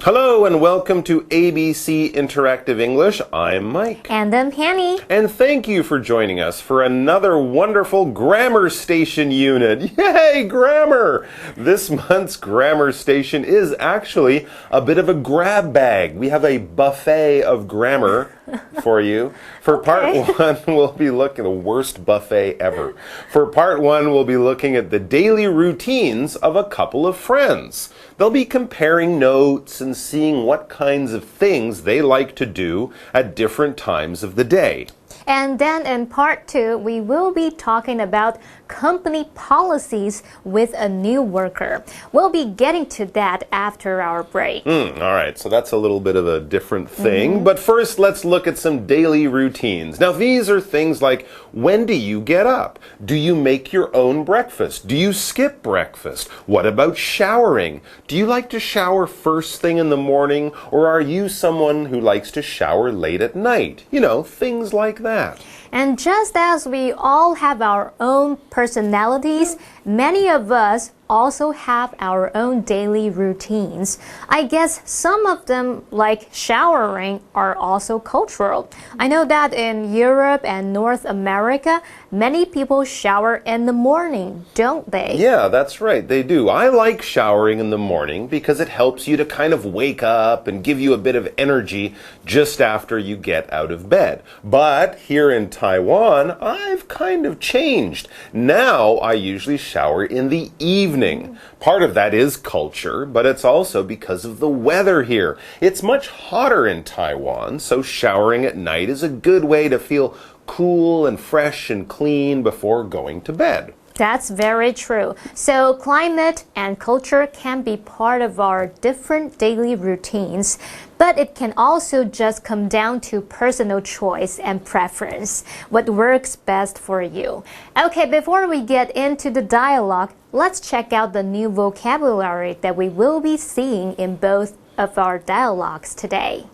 Hello and welcome to ABC Interactive English. I'm Mike. And I'm Penny. And thank you for joining us for another wonderful Grammar Station unit. Yay, grammar! This month's Grammar Station is actually a bit of a grab bag. We have a buffet of grammar for you. For part one, we'll be looking at the worst buffet ever. For part one, we'll be looking at the daily routines of a couple of friends. They'll be comparing notes and seeing what kinds of things they like to do at different times of the day. And then in part two, we will be talking about company policies with a new worker. We'll be getting to that after our break. All right, so that's a little bit of a different thing. But first, let's look at some daily routines. Now, these are things like, when do you get up? Do you make your own breakfast? Do you skip breakfast? What about showering? Do you like to shower first thing in the morning, or are you someone who likes to shower late at night? You know, things like that. And just as we all have our own personalities, many of us also have our own daily routines. I guess some of them, like showering, are also cultural. I know that in Europe and North America, many people shower in the morning, don't they? Yeah, that's right. They do. I like showering in the morning because it helps you to kind of wake up and give you a bit of energy just after you get out of bed. But here in Taiwan, I've kind of changed. Now I usually shower in the evening. Part of that is culture, but it's also because of the weather here. It's much hotter in Taiwan, so showering at night is a good way to feel cool and fresh and clean before going to bed. That's very true. So climate and culture can be part of our different daily routines, but it can also just come down to personal choice and preference, what works best for you. Okay, before we get into the dialogue, let's check out the new vocabulary that we will be seeing in both of our dialogues today.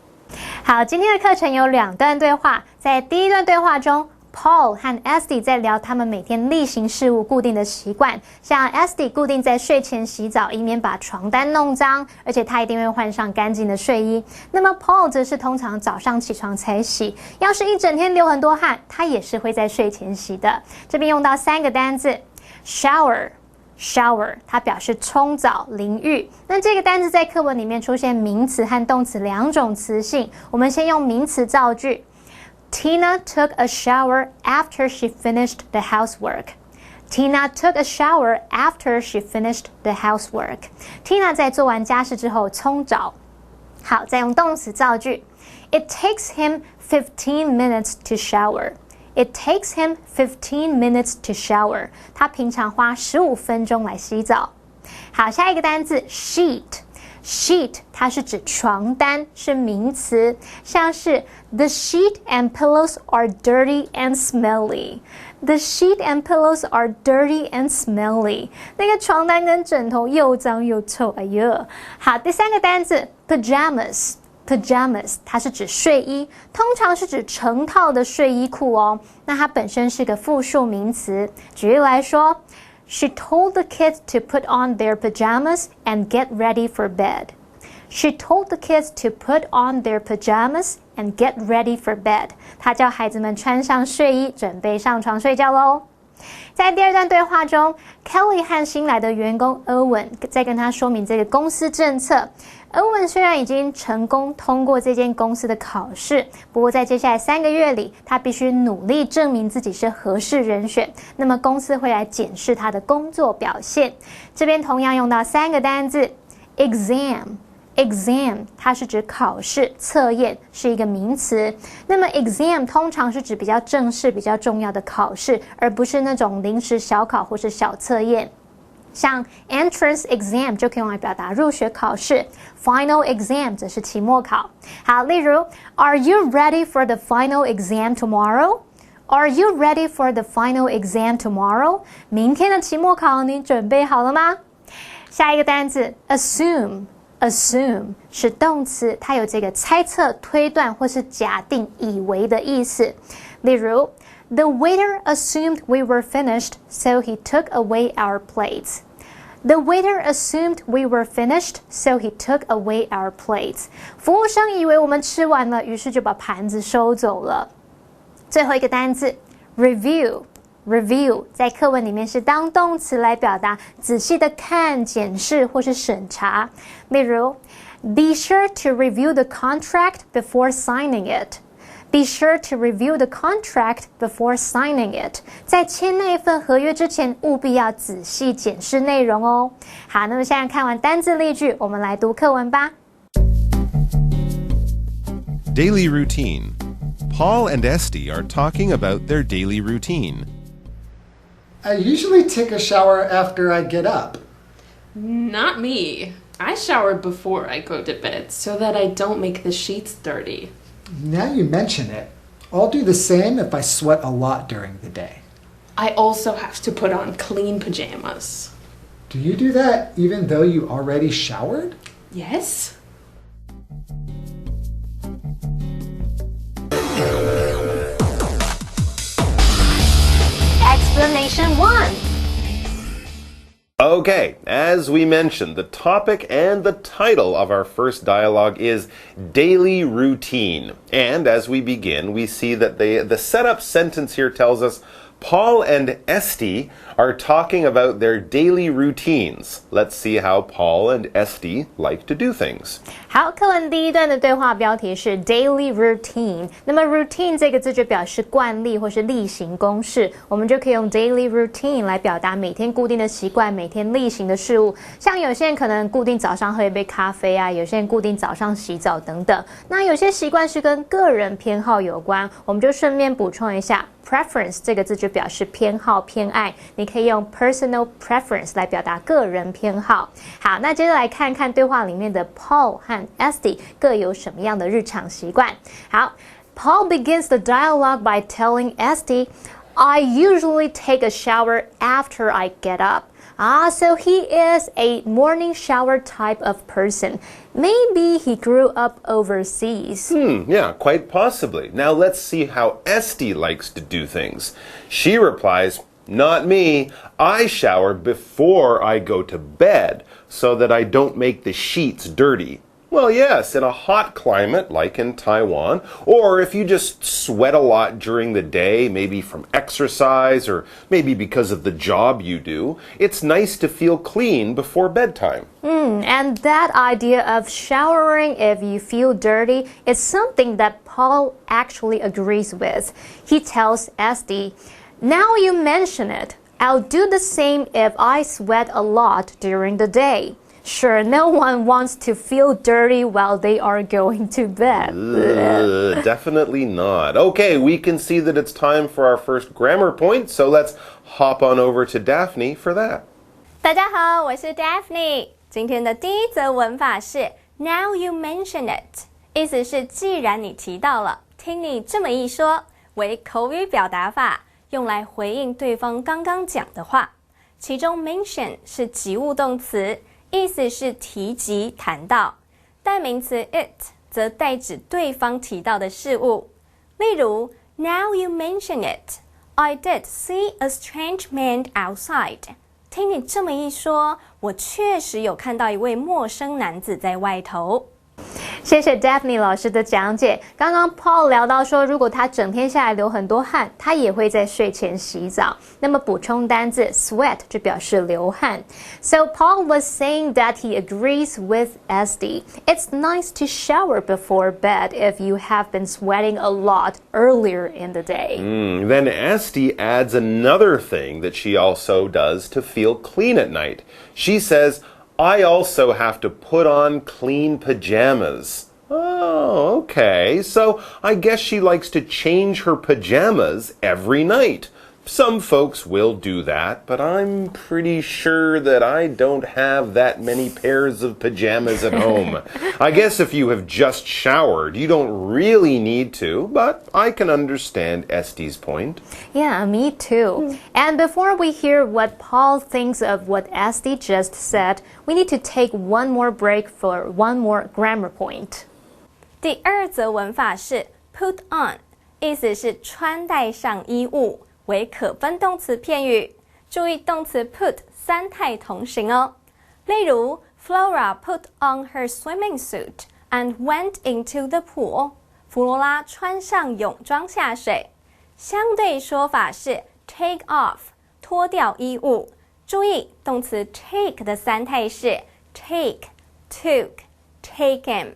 好，今天的课程有两段对话，在第一段对话中Paul 和 Esty 在聊他们每天例行事务固定的习惯，像 Esty 固定在睡前洗澡，以免把床单弄脏，而且他一定会换上干净的睡衣。那么 Paul 则是通常早上起床才洗，要是一整天流很多汗，他也是会在睡前洗的。这边用到三个单字 shower， 它表示冲澡、淋浴。那这个单字在课文里面出现名词和动词两种词性，我们先用名词造句。Tina took a shower after she finished the housework. Tina took a shower after she finished the housework. Tina 在做完家事之后冲澡。好，再用动词造句。It takes him 15 minutes to shower. It takes him 15 minutes to shower. 他平常花15分钟来洗澡。好，下一个单字 sheet。Sheet 它是指床单，是名词，像是 The sheet and pillows are dirty and smelly. The sheet and pillows are dirty and smelly. 那个床单跟枕头又脏又臭，哎呦。好，第三个单字 pajamas。Pajamas 它是指睡衣，通常是指成套的睡衣裤哦。那它本身是个复数名词。举例来说，She told the kids to put on their pajamas and get ready for bed. She told the kids to put on their pajamas and get ready for bed. 她叫孩子们穿上睡衣，准备上床睡觉咯。在第二段对话中 Kelly 和新来的员工 Owen 在跟他说明这个公司政策。Owen 虽然已经成功通过这间公司的考试，不过在接下来3个月里，他必须努力证明自己是合适人选。那么公司会来检视他的工作表现。这边同样用到3个单字 exam。Exam 它是指考试、测验，是一个名词。那么 exam 通常是指比较正式、比较重要的考试，而不是那种临时小考或是小测验。像 entrance exam 就可以用来表达入学考试， final exam 则是期末考。好，例如 Are you ready for the final exam tomorrow? Are you ready for the final exam tomorrow? 明天的期末考你准备好了吗？下一个单字 assume。Assume 是动词，它有这个猜测、推断或是假定、以为的意思。例如 The waiter assumed we were finished, so he took away our plates. The waiter assumed we were finished, so he took away our plates. 服务生以为我们吃完了，于是就把盘子收走了。最后一个单字 review 在课文里面是当动词来表达仔细的看、检视或是审查。例如 Be sure to review the contract before signing it. Be sure to review the contract before signing it. 在签那一份合约之前，务必要仔细检视内容哦。好，那么现在看完单字例句，我们来读课文吧。Daily routine. Paul and Esty are talking about their daily routine. I usually take a shower after I get up. Not me. I shower before I go to bed so that I don't make the sheets dirty. Now you mention it, I'll do the same if I sweat a lot during the day. I also have to put on clean pajamas. Do you do that even though you already showered? Yes? Explanation 1. Okay, as we mentioned, the topic and the title of our first dialogue is daily routine. And as we begin, we see that the setup sentence here tells us Paul and Esty are talking about their daily routines. Let's see how Paul and Esty like to do things. 好，课文第一段的对话标题是 daily routine。那么 routine 这个字就表示惯例或是例行公事，我们就可以用 daily routine 来表达每天固定的习惯、每天例行的事物。像有些人可能固定早上喝一杯咖啡啊，有些人固定早上洗澡等等。那有些习惯是跟个人偏好有关，我们就顺便补充一下。Preference 这个字就表示偏好、偏爱，你可以用 personal preference 来表达个人偏好。好，那接着来看看对话里面的 Paul 和 Esty 各有什么样的日常习惯。好 ，Paul begins the dialogue by telling Esty, "I usually take a shower after I get up." So he is a morning shower type of person. Maybe he grew up overseas. Yeah, quite possibly. Now let's see how Esty likes to do things. She replies, "Not me. I shower before I go to bed so that I don't make the sheets dirty." Well, yes, in a hot climate like in Taiwan, or if you just sweat a lot during the day, maybe from exercise or maybe because of the job you do, it's nice to feel clean before bedtime. And that idea of showering if you feel dirty is something that Paul actually agrees with. He tells Esty, "Now you mention it, I'll do the same if I sweat a lot during the day." Sure, no one wants to feel dirty while they are going to bed. Definitely not. Okay, we can see that it's time for our first grammar point, so let's hop on over to Daphne for that. 大家好，我是 Daphne。今天的第一则文法是 Now you mention it， 意思是既然你提到了，听你这么一说，为口语表达法，用来回应对方刚刚讲的话。其中 mention 是及物动词。意思是提及、谈到，代名词 it 则代指对方提到的事物。例如 Now you mention it, I did see a strange man outside. 听你这么一说，我确实有看到一位陌生男子在外头。谢谢 Daphne 老师的讲解。刚刚 Paul 聊到说，如果他整天下来流很多汗，他也会在睡前洗澡。那么补充单字 sweat 就表示流汗。So Paul was saying that he agrees with Esty. It's nice to shower before bed if you have been sweating a lot earlier in the day. Then Esty adds another thing that she also does to feel clean at night. She says, I also have to put on clean pajamas. Oh, okay. So I guess she likes to change her pajamas every night. Some folks will do that, but I'm pretty sure that I don't have that many pairs of pajamas at home. I guess if you have just showered, you don't really need to, but I can understand Esty's point. Yeah, me too. And before we hear what Paul thinks of what Esty just said, we need to take one more break for one more grammar point. 第二则文法是 put on， 意思是穿戴上衣物。为可分动词片语，注意动词 put 三态同形哦。例如 Flora put on her swimming suit and went into the pool. 弗罗拉穿上泳装下水。相对说法是 take off， 脱掉衣物。注意动词 take 的三态是 take, took, taken。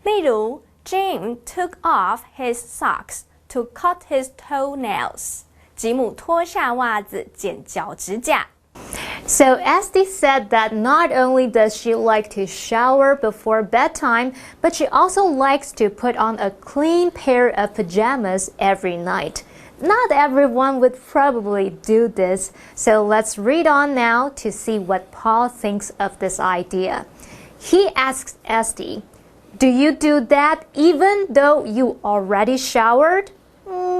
例如 Jim took off his socks to cut his toenails. 吉姆脱下袜子剪脚指甲。So Esty said that not only does she like to shower before bedtime, but she also likes to put on a clean pair of pajamas every night. Not everyone would probably do this, so let's read on now to see what Paul thinks of this idea. He asks Esty, "Do you do that even though you already showered?"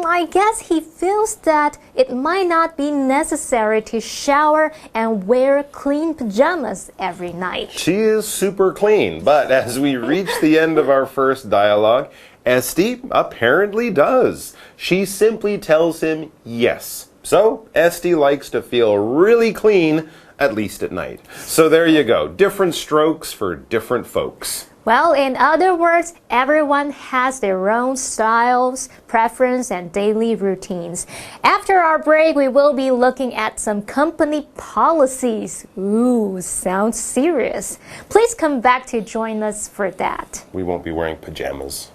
I guess he feels that it might not be necessary to shower and wear clean pajamas every night. She is super clean, but as we reach the end of our first dialogue, Esty apparently does. She simply tells him yes. So, Esty likes to feel really clean, at least at night. So there you go. Different strokes for different folks. Well, in other words, everyone has their own styles, preference, and daily routines. After our break, we will be looking at some company policies. Ooh, sounds serious. Please come back to join us for that. We won't be wearing pajamas.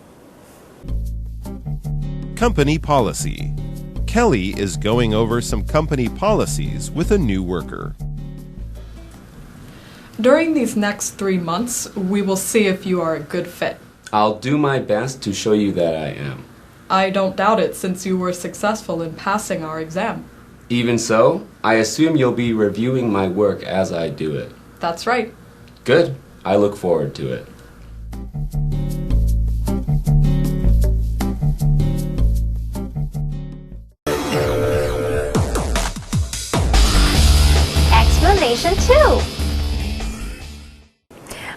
Company policy. Kelly is going over some company policies with a new worker. During these next 3 months, we will see if you are a good fit. I'll do my best to show you that I am. I don't doubt it since you were successful in passing our exam. Even so, I assume you'll be reviewing my work as I do it. That's right. Good. I look forward to it. Explanation 2.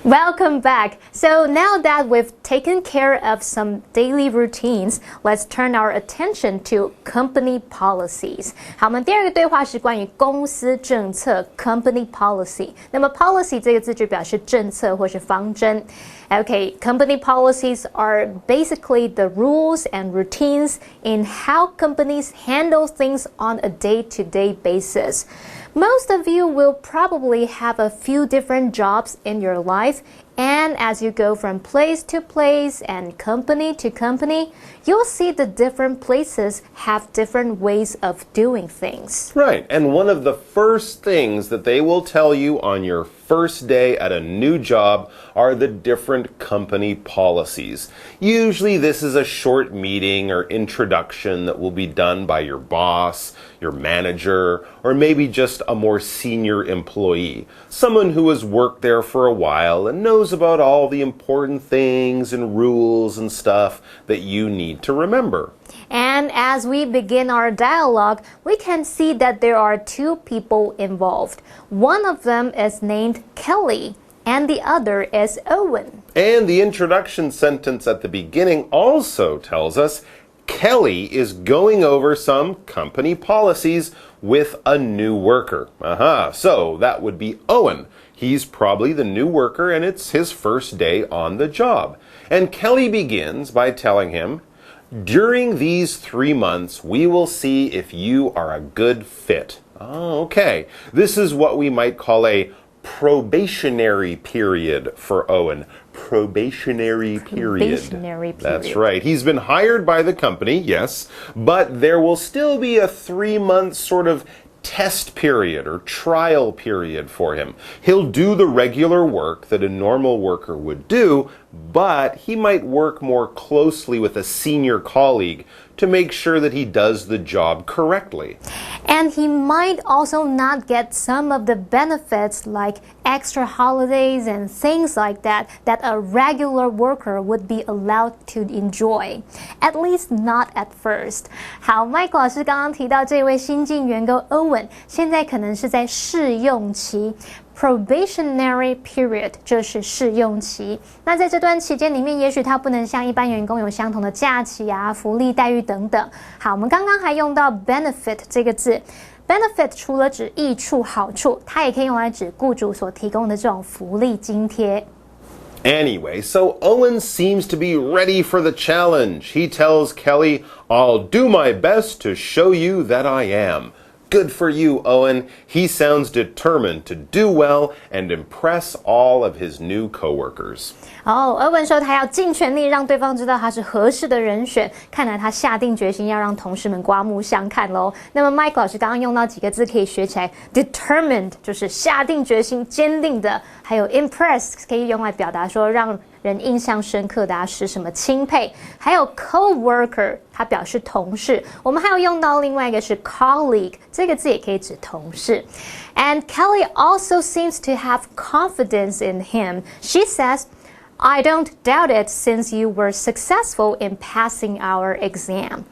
Welcome back. So now that we've taken care of some daily routines, let's turn our attention to company policies. 好，我们第二个对话是关于公司政策 company policy. 那么 policy 这个字就表示政策或是方针。Okay, company policies are basically the rules and routines in how companies handle things on a day-to-day basis. Most of you will probably have a few different jobs in your life, and as you go from place to place and company to company, you'll see the different places have different ways of doing things. Right, and one of the first things that they will tell you on your first day at a new job are the different company policies. Usually this is a short meeting or introduction that will be done by your boss, your manager, or maybe just a more senior employee. Someone who has worked there for a while and knows about all the important things and rules and stuff that you need to remember. And as we begin our dialogue, we can see that there are two people involved. One of them is named Kelly, and the other is Owen. And the introduction sentence at the beginning also tells us Kelly is going over some company policies with a new worker. So that would be Owen. He's probably the new worker and it's his first day on the job. And Kelly begins by telling him, "During these 3 months, we will see if you are a good fit." Oh, okay. This is what we might call a probationary period for Owen. Probationary period. That's right. He's been hired by the company, yes, but there will still be a 3-month sort of test period or trial period for him. He'll do the regular work that a normal worker would do, but he might work more closely with a senior colleague to make sure that he does the job correctly. And he might also not get some of the benefits like extra holidays and things like that that a regular worker would be allowed to enjoy. At least not at first. 好 ，Mike 老师刚刚提到这位新进员工 Owen， 现在可能是在试用期。Probationary period 就是试用期。那在这段期间里面，也许他不能像一般员工有相同的假期啊、福利待遇等等。好，我们刚刚还用到 benefit 这个字。Benefit 除了指益处、好处，它也可以用来指雇主所提供的这种福利津贴。Anyway, so Owen seems to be ready for the challenge. He tells Kelly, I'll do my best to show you that I am. Good for you, Owen. He sounds determined to do well and impress all of his new coworkers. 欧文说他要尽全力让对方知道他是合适的人选，看来他下定决心要让同事们刮目相看咯。那么 Mike 老师刚刚用到几个字可以学起来 ，determined 就是下定决心、坚定的，还有 impress 可以用来表达说让人印象深刻的使什么钦佩，还有 coworker 它表示同事，我们还有用到另外一个是 colleague 这个字也可以指同事。And Kelly also seems to have confidence in him. She says,I don't doubt it since you were successful in passing our exam.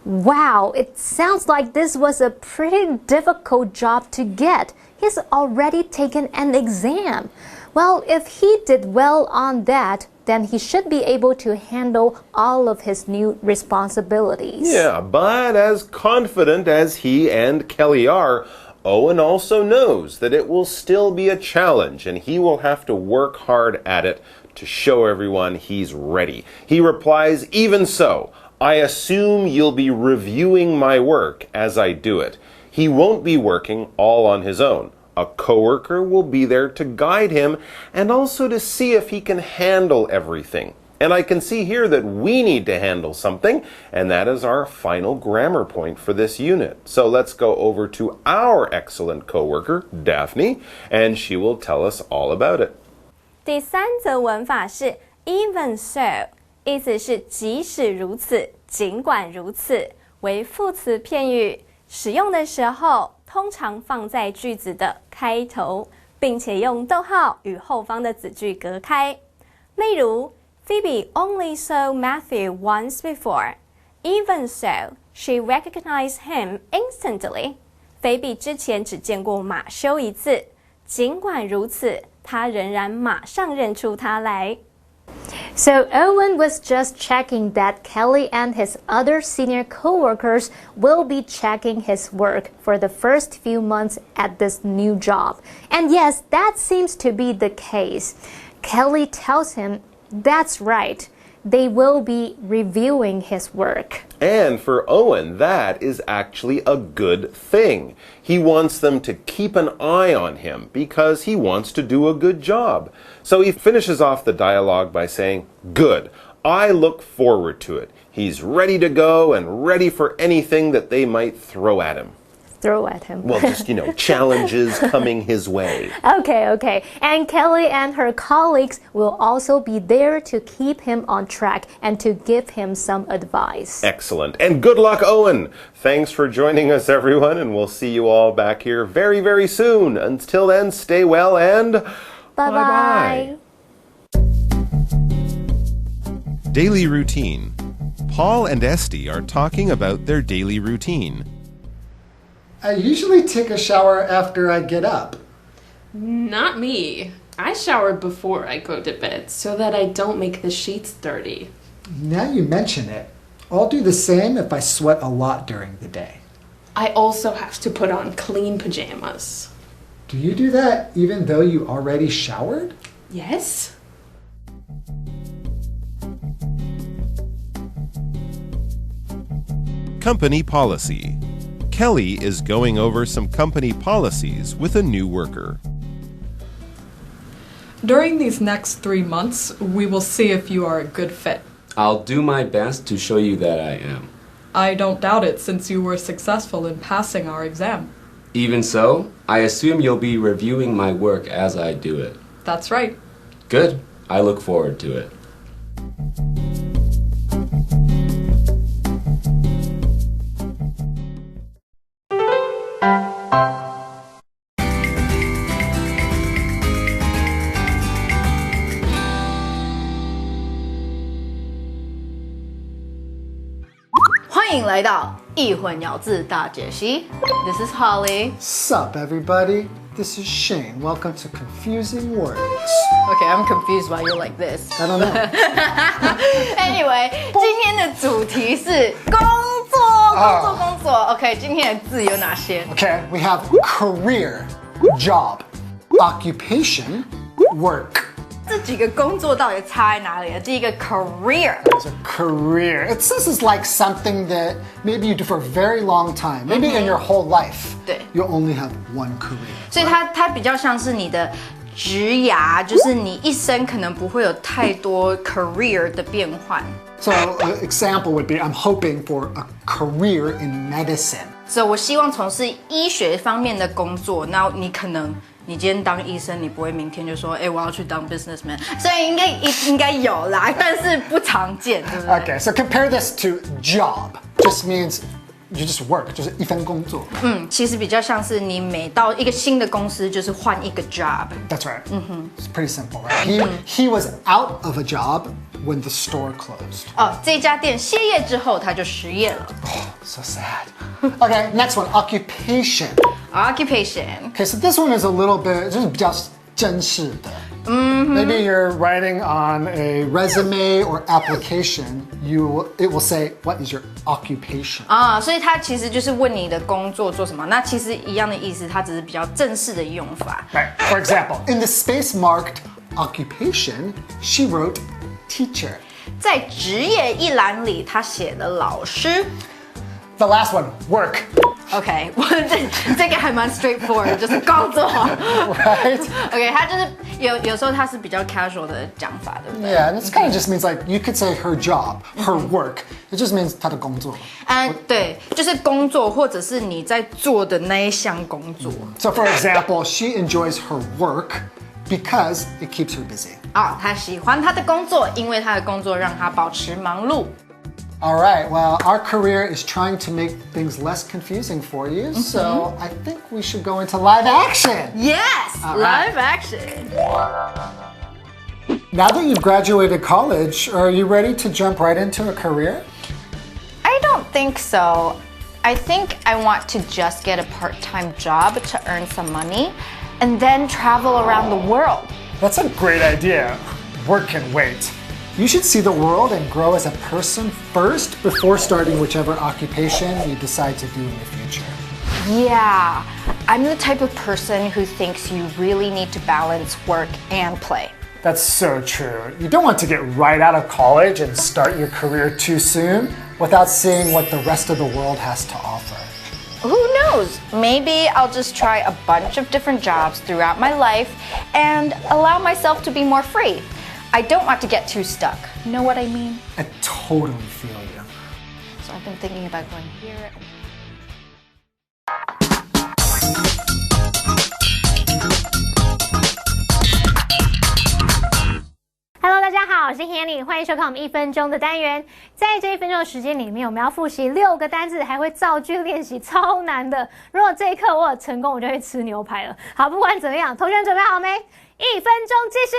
Wow, it sounds like this was a pretty difficult job to get. He's already taken an exam. Well, if he did well on that, then he should be able to handle all of his new responsibilities. Yeah, but as confident as he and Kelly are, Owen also knows that it will still be a challenge and he will have to work hard at it to show everyone he's ready. He replies, even so, I assume you'll be reviewing my work as I do it. He won't be working all on his own. A coworker will be there to guide him and also to see if he can handle everything. And I can see here that we need to handle something, and that is our final grammar point for this unit. So let's go over to our excellent coworker, Daphne, and she will tell us all about it. 第三则文法是 even so， 意思是即使如此，尽管如此，为副词片语，使用的时候通常放在句子的开头，并且用逗号与后方的子句隔开。例如 Phoebe only saw Matthew once before. Even so, she recognized him instantly. 菲比之前只见过马修一次，尽管如此，她仍然马上认出他来。So Owen was just checking that Kelly and his other senior coworkers will be checking his work for the first few months at this new job. And yes, that seems to be the case. Kelly tells him, that's right. They will be reviewing his work. And for Owen, that is actually a good thing. He wants them to keep an eye on him because he wants to do a good job. So he finishes off the dialogue by saying, good. I look forward to it. He's ready to go and ready for anything that they might throw at him. Throw at him. Well, just, challenges coming his way. Okay. And Kelly and her colleagues will also be there to keep him on track and to give him some advice. Excellent. And good luck, Owen. Thanks for joining us, everyone, and we'll see you all back here very, very soon. Until then, stay well and Bye-bye. Daily routine. Paul and Esty are talking about their daily routine. I usually take a shower after I get up. Not me. I shower before I go to bed so that I don't make the sheets dirty. Now you mention it, I'll do the same if I sweat a lot during the day. I also have to put on clean pajamas. Do you do that even though you already showered? Yes. Company policy. Kelly is going over some company policies with a new worker. During these next 3 months, we will see if you are a good fit. I'll do my best to show you that I am. I don't doubt it since you were successful in passing our exam. Even so, I assume you'll be reviewing my work as I do it. That's right. Good. I look forward to it. This is Holly. Sup, everybody? This is Shane. Welcome to Confusing Words. Okay, I'm confused why you're like this. I don't know. Anyway, 今天的主题是工作工作。OK， 今天的字有哪些 Okay, we have career, job, occupation, work. 这几个工作到底差在哪里？第一个 career， There's a career. This is like something that maybe you do for a very long time. Maybe in your whole life, 对 you only have one career. 所以它比较像是你的职涯，就是你一生可能不会有太多 career 的变换。So an example would be, I'm hoping for a career in medicine. 所以我希望从事医学方面的工作。那你可能你今天当医生，你不会明天就说，我要去当 businessman。所以应该有啦，但是不常见，对不对 Okay, so compare this to job. Just means you just work, 就是一份工作。其实比较像是你每到一个新的公司，就是换一个 job。 That's right. It's pretty simple, right? He was out of a job when the store closed. 这家店歇业之后，他就失业了。So sad. Okay, next one, occupation. Occupation. Okay, so this one is a little bit, 就是比较正式的。Maybe you're writing on a resume or application, it will say, what is your occupation? 所以它其实就是问你的工作做什么。那其实一样的意思，它只是比较正式的用法。Right. For example, in the space marked occupation, she wrote teacher. 在职业一栏里，他写了老师。The last one, work. OK， 这个还蛮 straightforward， 就是工作。Right? OK， 它就是有时候它是比较 casual 的讲法，对不对？ Yeah, and it kind of just means like, you could say her job, her work. It just means 她的工作。对，就是工作或者是你在做的那一项工作。So for example, she enjoys her work because it keeps her busy. 她喜欢她的工作，因为她的工作让她保持忙碌。All right, well, our career is trying to make things less confusing for you, so I think we should go into live action. Yes, live action. Now that you've graduated college, are you ready to jump right into a career? I don't think so. I think I want to just get a part-time job to earn some money and then travel around the world. That's a great idea. Work can wait. You should see the world and grow as a person first before starting whichever occupation you decide to do in the future. Yeah, I'm the type of person who thinks you really need to balance work and play. That's so true. You don't want to get right out of college and start your career too soon without seeing what the rest of the world has to offer. Who knows? Maybe I'll just try a bunch of different jobs throughout my life and allow myself to be more free. I don't want to get too stuck. You know what I mean? I totally feel you. So I've been thinking about going here. Hello， 大家好，我是 Hanny， 欢迎收看我们1分钟的单元。在这1分钟的时间里面，我们要复习6个单字，还会造句练习，超难的。如果这一课我有成功，我就会吃牛排了。好，不管怎么样，同学们准备好没？1分钟计时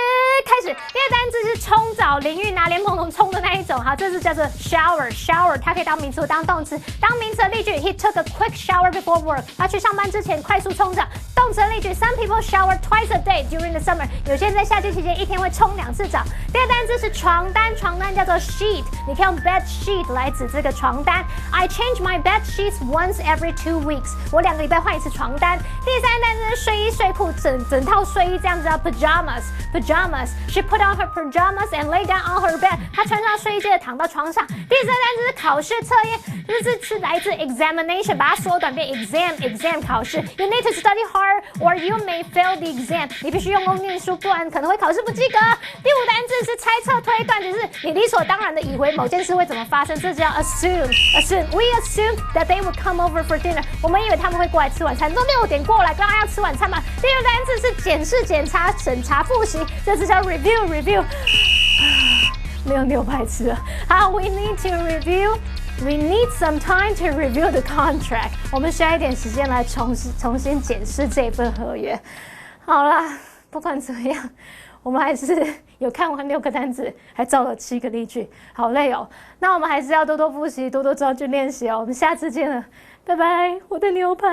开始。第二个单字是冲澡、淋浴、拿莲蓬头冲的那一种。好，这是叫做 shower， 它可以当名词或当动词。当名词的例句 ，He took a quick shower before work。他去上班之前快速冲澡。动词的例句 ，Some people shower twice a day during the summer。有些人在夏季期间一天会冲2次澡。第二个单字是床单，床单叫做 sheet， 你可以用 bed sheet 来指这个床单。I change my bed sheets once every 2 weeks。我2个礼拜换1次床单。第三个单字是睡衣、睡裤，整套睡衣这样子叫 pajamas。She put on her pajamas and lay down on her bed。她穿上睡衣，接着躺到床上。第四个单字是考试测验，是来自 examination， 把它缩短变 exam 考试。You need to study hard or you may fail the exam。你必须用功念书，不然可能会考试不及格。第5单字是猜测推断，就是你理所当然的以为某件事会怎么发生，这叫 assume。We assumed that they would come over for dinner。我们以为他们会过来吃晚餐，都6点过来，刚刚要吃晚餐嘛。第6单字是检视、检查、审查、复习，这是叫 review。没有牛排吃了。好 ，we need to review。We need some time to review the contract。我们需要一点时间来重新检视这份合约。好啦，不管怎么样，我们还是有看完6个单词，还造了7个例句，好累哦。那我们还是要多多复习，多多造句练习哦。我们下次见了，拜拜，我的牛排。